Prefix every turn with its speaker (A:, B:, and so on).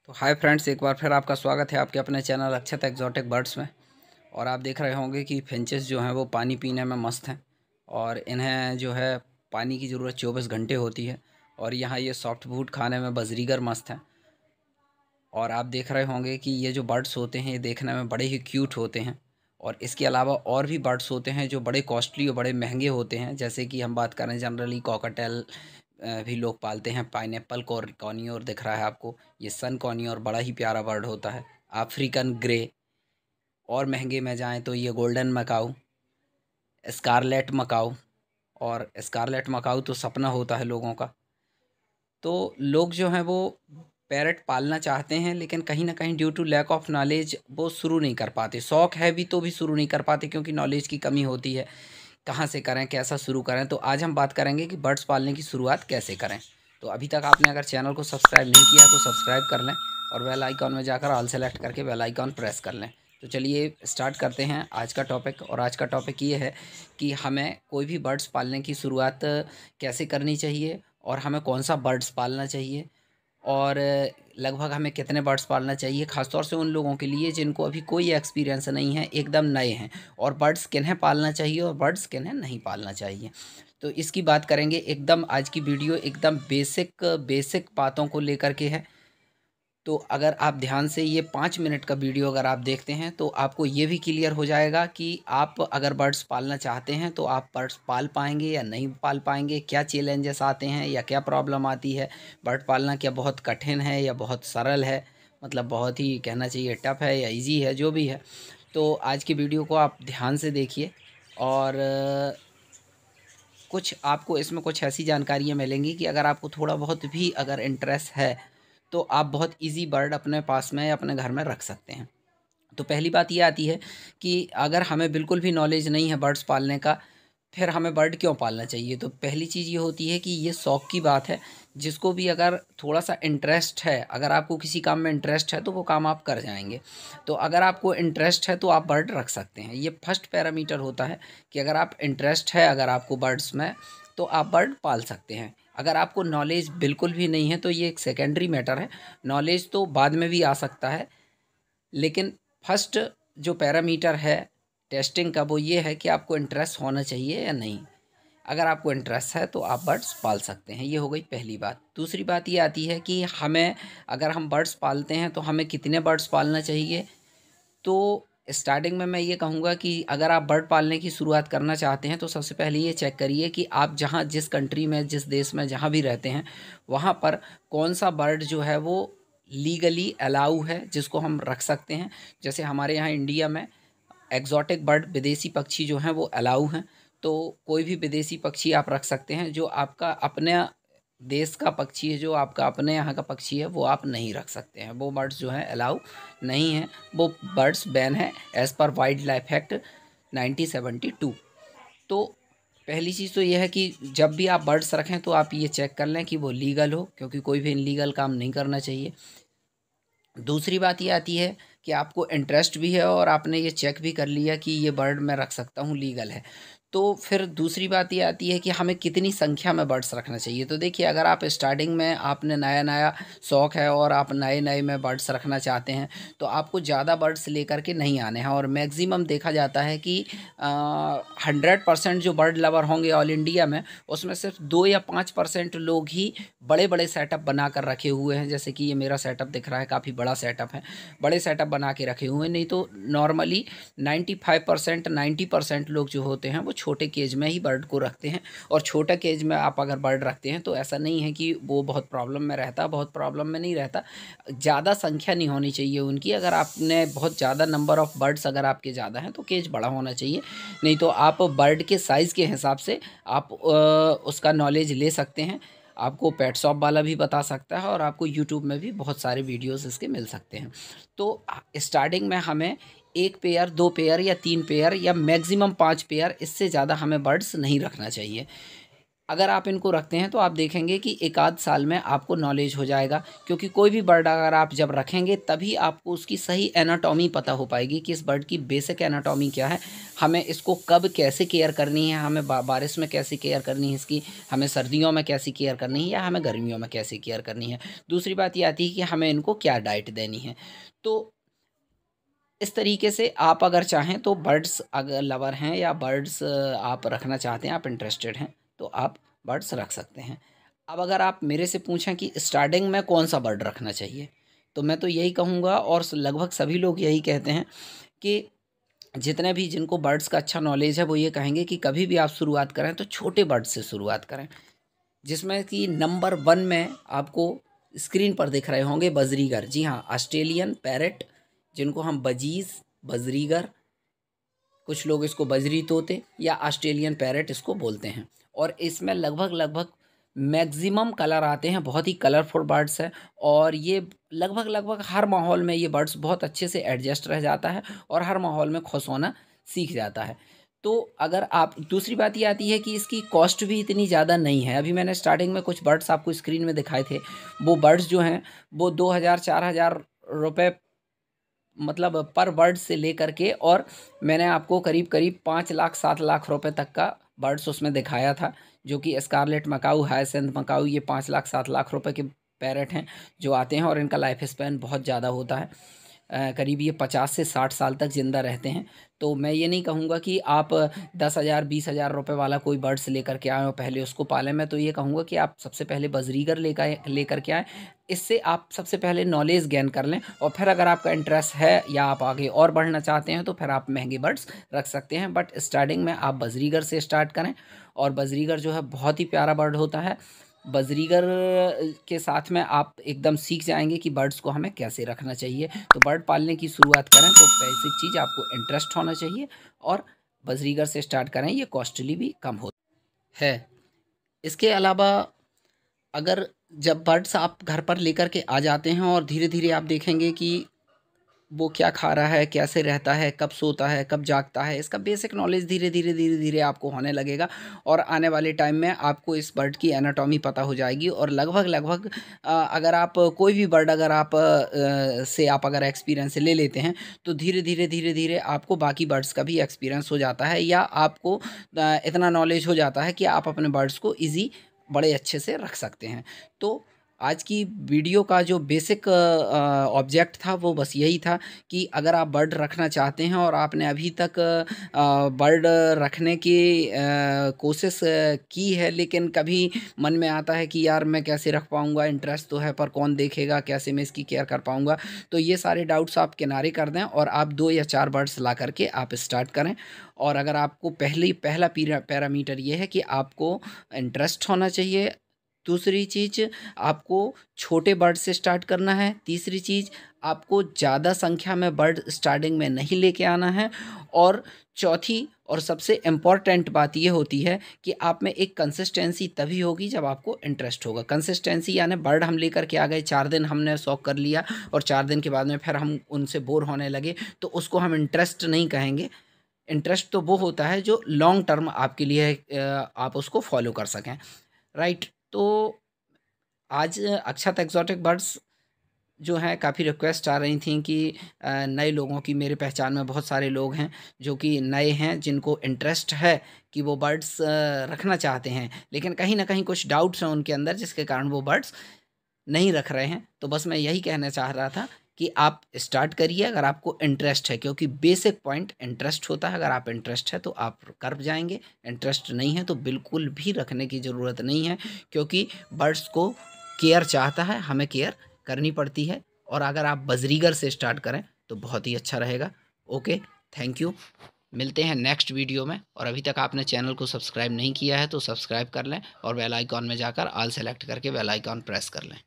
A: तो hi friends, एक बार फिर आपका स्वागत है आपके अपने चैनल अक्षत एक्जॉटिक बर्ड्स में। और आप देख रहे होंगे कि फिंचेस जो हैं वो पानी पीने में मस्त हैं और इन्हें जो है पानी की ज़रूरत 24 घंटे होती है। और यहाँ ये सॉफ्ट फूड खाने में बजरीगर मस्त हैं। और आप देख रहे होंगे कि ये जो बर्ड्स होते हैं ये देखने में बड़े ही क्यूट होते हैं। और इसके अलावा और भी बर्ड्स होते हैं जो बड़े कॉस्टली और बड़े महंगे होते हैं, जैसे कि हम बात करें जनरली कॉकटेल भी लोग पालते हैं। पाइनएप्पल कॉर्नियोर दिख रहा है आपको, ये सन कॉर्नियोर बड़ा ही प्यारा बर्ड होता है। African grey. और महंगे में जाएं तो ये गोल्डन मकाऊ, स्कारलेट मकाऊ। और स्कारलेट मकाऊ तो सपना होता है लोगों का। तो लोग जो हैं वो पैरट पालना चाहते हैं, लेकिन कहीं ना कहीं due to lack of knowledge वो शुरू नहीं कर पाते। शौक है भी तो भी शुरू नहीं कर पाते क्योंकि नॉलेज की कमी होती है। कहाँ से करें, कैसा शुरू करें, तो आज हम बात करेंगे कि बर्ड्स पालने की शुरुआत कैसे करें। तो अभी तक आपने अगर चैनल को सब्सक्राइब नहीं किया तो सब्सक्राइब कर लें और बेल आइकॉन में जाकर ऑल सेलेक्ट करके बेल आइकॉन प्रेस कर लें। तो चलिए स्टार्ट करते हैं आज का टॉपिक। और आज का टॉपिक ये है कि हमें कोई भी बर्ड्स पालने की शुरुआत कैसे करनी चाहिए और हमें कौन सा बर्ड्स पालना चाहिए और लगभग हमें कितने बर्ड्स पालना चाहिए, ख़ासतौर से उन लोगों के लिए जिनको अभी कोई एक्सपीरियंस नहीं है, एकदम नए हैं। और बर्ड्स किन्हें पालना चाहिए और बर्ड्स किन्हें नहीं पालना चाहिए, तो इसकी बात करेंगे। एकदम आज की वीडियो एकदम बेसिक बेसिक बातों को लेकर के है। तो अगर आप ध्यान से ये 5 मिनट का वीडियो अगर आप देखते हैं तो आपको ये भी क्लियर हो जाएगा कि आप अगर बर्ड्स पालना चाहते हैं तो आप बर्ड्स पाल पाएंगे या नहीं पाल पाएंगे, क्या चैलेंजेस आते हैं या क्या प्रॉब्लम आती है। बर्ड पालना क्या बहुत कठिन है या बहुत सरल है, मतलब बहुत ही कहना चाहिए टफ है या इजी है, जो भी है। तो आज की वीडियो को आप ध्यान से देखिए और कुछ आपको इसमें कुछ ऐसी जानकारियाँ मिलेंगी कि अगर आपको थोड़ा बहुत भी अगर इंटरेस्ट है तो आप बहुत इजी बर्ड अपने पास में या अपने घर में रख सकते हैं। तो पहली बात ये आती है कि अगर हमें बिल्कुल भी नॉलेज नहीं है बर्ड्स पालने का, फिर हमें बर्ड क्यों पालना चाहिए। तो पहली चीज़ ये होती है कि ये शौक की बात है। जिसको भी अगर थोड़ा सा इंटरेस्ट है, अगर आपको किसी काम में इंटरेस्ट है तो वो काम आप कर जाएंगे। तो अगर आपको इंटरेस्ट है तो आप बर्ड रख सकते हैं। ये फर्स्ट पैरामीटर होता है कि अगर आप इंटरेस्ट है अगर आपको बर्ड्स में तो आप बर्ड पाल सकते हैं। अगर आपको नॉलेज बिल्कुल भी नहीं है तो ये एक सेकेंडरी मैटर है। नॉलेज तो बाद में भी आ सकता है, लेकिन फर्स्ट जो पैरामीटर है टेस्टिंग का वो ये है कि आपको इंटरेस्ट होना चाहिए या नहीं। अगर आपको इंटरेस्ट है तो आप बर्ड्स पाल सकते हैं। ये हो गई पहली बात। दूसरी बात ये आती है कि हमें अगर हम बर्ड्स पालते हैं तो हमें कितने बर्ड्स पालना चाहिए। तो स्टार्टिंग में मैं ये कहूँगा कि अगर आप बर्ड पालने की शुरुआत करना चाहते हैं तो सबसे पहले ये चेक करिए कि आप जहाँ जिस कंट्री में जिस देश में जहाँ भी रहते हैं वहाँ पर कौन सा बर्ड जो है वो लीगली अलाउ है जिसको हम रख सकते हैं। जैसे हमारे यहाँ इंडिया में एग्जॉटिक बर्ड विदेशी पक्षी जो हैं वो अलाउ हैं। तो कोई भी विदेशी पक्षी आप रख सकते हैं। जो आपका अपने देश का पक्षी है, जो आपका अपने यहाँ का पक्षी है, वो आप नहीं रख सकते हैं। वो बर्ड्स जो हैं अलाउ नहीं हैं, वो बर्ड्स बैन है as per wild life act 1972। तो पहली चीज़ तो ये है कि जब भी आप बर्ड्स रखें तो आप ये चेक कर लें कि वो लीगल हो, क्योंकि कोई भी इनलीगल काम नहीं करना चाहिए। दूसरी बात ये आती है कि आपको इंटरेस्ट भी है और आपने ये चेक भी कर लिया कि ये बर्ड मैं रख सकता हूँ, लीगल है। तो फिर दूसरी बात ये आती है कि हमें कितनी संख्या में बर्ड्स रखना चाहिए। तो देखिए, अगर आप स्टार्टिंग में आपने नया नया शौक़ है और आप नए नए में बर्ड्स रखना चाहते हैं तो आपको ज़्यादा बर्ड्स लेकर के नहीं आने हैं। और मैक्सिमम देखा जाता है कि 100% जो बर्ड लवर होंगे ऑल इंडिया में, उसमें सिर्फ 2 या 5% लोग ही बड़े बड़े सेटअप बना कर रखे हुए हैं। जैसे कि ये मेरा सेटअप दिख रहा है, काफ़ी बड़ा सेटअप है, बड़े सेटअप बना के रखे हुए हैं। नहीं तो नॉर्मली 95% 90% लोग जो होते हैं वो छोटे केज में ही बर्ड को रखते हैं। और छोटा केज में आप अगर बर्ड रखते हैं तो ऐसा नहीं है कि वो बहुत प्रॉब्लम में रहता, बहुत प्रॉब्लम में नहीं रहता। ज़्यादा संख्या नहीं होनी चाहिए उनकी। अगर आपने बहुत ज़्यादा नंबर ऑफ़ बर्ड्स अगर आपके ज़्यादा हैं तो केज बड़ा होना चाहिए। नहीं तो आप बर्ड के साइज़ के हिसाब से आप उसका नॉलेज ले सकते हैं। आपको पेट शॉप वाला भी बता सकता है और आपको यूट्यूब में भी बहुत सारे वीडियोस इसके मिल सकते हैं। तो स्टार्टिंग में हमें 1 पेयर 2 पेयर या 3 पेयर या मैक्सिमम 5 पेयर, इससे ज़्यादा हमें बर्ड्स नहीं रखना चाहिए। अगर आप इनको रखते हैं तो आप देखेंगे कि एक आध साल में आपको नॉलेज हो जाएगा, क्योंकि कोई भी बर्ड अगर आप जब रखेंगे तभी आपको उसकी सही एनाटॉमी पता हो पाएगी कि इस बर्ड की बेसिक एनाटॉमी क्या है, हमें इसको कब कैसे केयर करनी है, हमें बारिश में कैसे केयर करनी है इसकी, हमें सर्दियों में कैसी केयर करनी है, या हमें गर्मियों में कैसे केयर करनी है। दूसरी बात ये आती है कि हमें इनको क्या डाइट देनी है। तो इस तरीके से आप अगर चाहें तो बर्ड्स अगर लवर हैं या बर्ड्स आप रखना चाहते हैं, आप इंटरेस्टेड हैं, तो आप बर्ड्स रख सकते हैं। अब अगर आप मेरे से पूछें कि स्टार्टिंग में कौन सा बर्ड रखना चाहिए, तो मैं तो यही कहूँगा, और लगभग सभी लोग यही कहते हैं कि जितने भी जिनको बर्ड्स का अच्छा नॉलेज है वो ये कहेंगे कि कभी भी आप शुरुआत करें तो छोटे बर्ड से शुरुआत करें, जिसमें कि नंबर 1 में आपको स्क्रीन पर दिख रहे होंगे बजरीगर। जी हाँ, ऑस्ट्रेलियन पैरेट, जिनको हम बजीज, बजरीगर, कुछ लोग इसको बजरी तोते या ऑस्ट्रेलियन पैरेट इसको बोलते हैं। और इसमें लगभग लगभग मैक्सिमम कलर आते हैं, बहुत ही कलरफुल बर्ड्स है, और ये लगभग लगभग हर माहौल में ये बर्ड्स बहुत अच्छे से एडजस्ट रह जाता है और हर माहौल में खुश होना सीख जाता है। तो अगर आप, दूसरी बात ये आती है कि इसकी कॉस्ट भी इतनी ज़्यादा नहीं है। अभी मैंने स्टार्टिंग में कुछ बर्ड्स आपको स्क्रीन में दिखाए थे, वो बर्ड्स जो हैं वो 2000-4000 रुपये मतलब पर बर्ड से लेकर के, और मैंने आपको करीब करीब 5 लाख 7 लाख रुपए तक का बर्ड्स उसमें दिखाया था, जो कि स्कारलेट मकाऊ, हायसिंथ मकाऊ, ये 5 लाख 7 लाख रुपए के पैरेट हैं जो आते हैं, और इनका लाइफ स्पैन बहुत ज़्यादा होता है। करीब ये 50 से 60 साल तक ज़िंदा रहते हैं। तो मैं ये नहीं कहूँगा कि आप 10,000 20,000 रुपये वाला कोई बर्ड्स लेकर के आएँ और पहले उसको पालें। मैं तो ये कहूँगा कि आप सबसे पहले बजरीगर लेकर के आएँ। इससे आप सबसे पहले नॉलेज गेन कर लें, और फिर अगर आपका इंटरेस्ट है या आप आगे और बढ़ना चाहते हैं तो फिर आप महंगे बर्ड्स रख सकते हैं। बट स्टार्टिंग में आप बजरीगर से स्टार्ट करें, और बजरीगर जो है बहुत ही प्यारा बर्ड होता है। बजरीगर के साथ में आप एकदम सीख जाएंगे कि बर्ड्स को हमें कैसे रखना चाहिए। तो बर्ड पालने की शुरुआत करें तो बेसिक चीज़ आपको इंटरेस्ट होना चाहिए, और बजरीगर से स्टार्ट करें, ये कॉस्टली भी कम होता है। इसके अलावा अगर जब बर्ड्स आप घर पर लेकर के आ जाते हैं और धीरे धीरे आप देखेंगे कि वो क्या खा रहा है, कैसे रहता है, कब सोता है, कब जागता है, इसका बेसिक नॉलेज धीरे धीरे आपको होने लगेगा, और आने वाले टाइम में आपको इस बर्ड की एनाटॉमी पता हो जाएगी। और लगभग लगभग अगर आप कोई भी बर्ड अगर आप से आप अगर एक्सपीरियंस ले लेते हैं तो धीरे धीरे आपको बाकी बर्ड्स का भी एक्सपीरियंस हो जाता है, या आपको इतना नॉलेज हो जाता है कि आप अपने बर्ड्स को ईज़ी बड़े अच्छे से रख सकते हैं। तो आज की वीडियो का जो बेसिक ऑब्जेक्ट था वो बस यही था कि अगर आप बर्ड रखना चाहते हैं और आपने अभी तक बर्ड रखने की कोशिश की है, लेकिन कभी मन में आता है कि यार मैं कैसे रख पाऊँगा, इंटरेस्ट तो है पर कौन देखेगा, कैसे मैं इसकी केयर कर पाऊँगा, तो ये सारे डाउट्स आप किनारे कर दें और आप 2 या 4 बर्ड्स ला करके आप स्टार्ट करें। और अगर आपको पहला पैरामीटर ये है कि आपको इंटरेस्ट होना चाहिए, दूसरी चीज़ आपको छोटे बर्ड से स्टार्ट करना है, तीसरी चीज़ आपको ज़्यादा संख्या में बर्ड स्टार्टिंग में नहीं लेके आना है, और चौथी और सबसे इम्पॉर्टेंट बात ये होती है कि आप में एक कंसिस्टेंसी तभी होगी जब आपको इंटरेस्ट होगा। कंसिस्टेंसी यानी बर्ड हम लेकर के आ गए, 4 दिन हमने शौक कर लिया और 4 दिन के बाद में फिर हम उनसे बोर होने लगे, तो उसको हम इंटरेस्ट नहीं कहेंगे। इंटरेस्ट तो वो होता है जो लॉन्ग टर्म आपके लिए आप उसको फॉलो कर सकें, राइट। तो आज अक्षत एक्सोटिक बर्ड्स जो हैं, काफ़ी रिक्वेस्ट आ रही थी कि नए लोगों की, मेरे पहचान में बहुत सारे लोग हैं जो कि नए हैं, जिनको इंटरेस्ट है कि वो बर्ड्स रखना चाहते हैं, लेकिन कहीं ना कहीं कुछ डाउट्स हैं उनके अंदर जिसके कारण वो बर्ड्स नहीं रख रहे हैं। तो बस मैं यही कहना चाह रहा था कि आप स्टार्ट करिए अगर आपको इंटरेस्ट है, क्योंकि बेसिक पॉइंट इंटरेस्ट होता है। अगर आप इंटरेस्ट है तो आप कर जाएंगे, इंटरेस्ट नहीं है तो बिल्कुल भी रखने की ज़रूरत नहीं है, क्योंकि बर्ड्स को केयर चाहता है, हमें केयर करनी पड़ती है। और अगर आप बजरीगर से स्टार्ट करें तो बहुत ही अच्छा रहेगा। ओके, थैंक यू, मिलते हैं नेक्स्ट वीडियो में। और अभी तक आपने चैनल को सब्सक्राइब नहीं किया है तो सब्सक्राइब कर लें, और बेल आइकॉन में जाकर ऑल सेलेक्ट करके बेल आइकॉन प्रेस कर लें।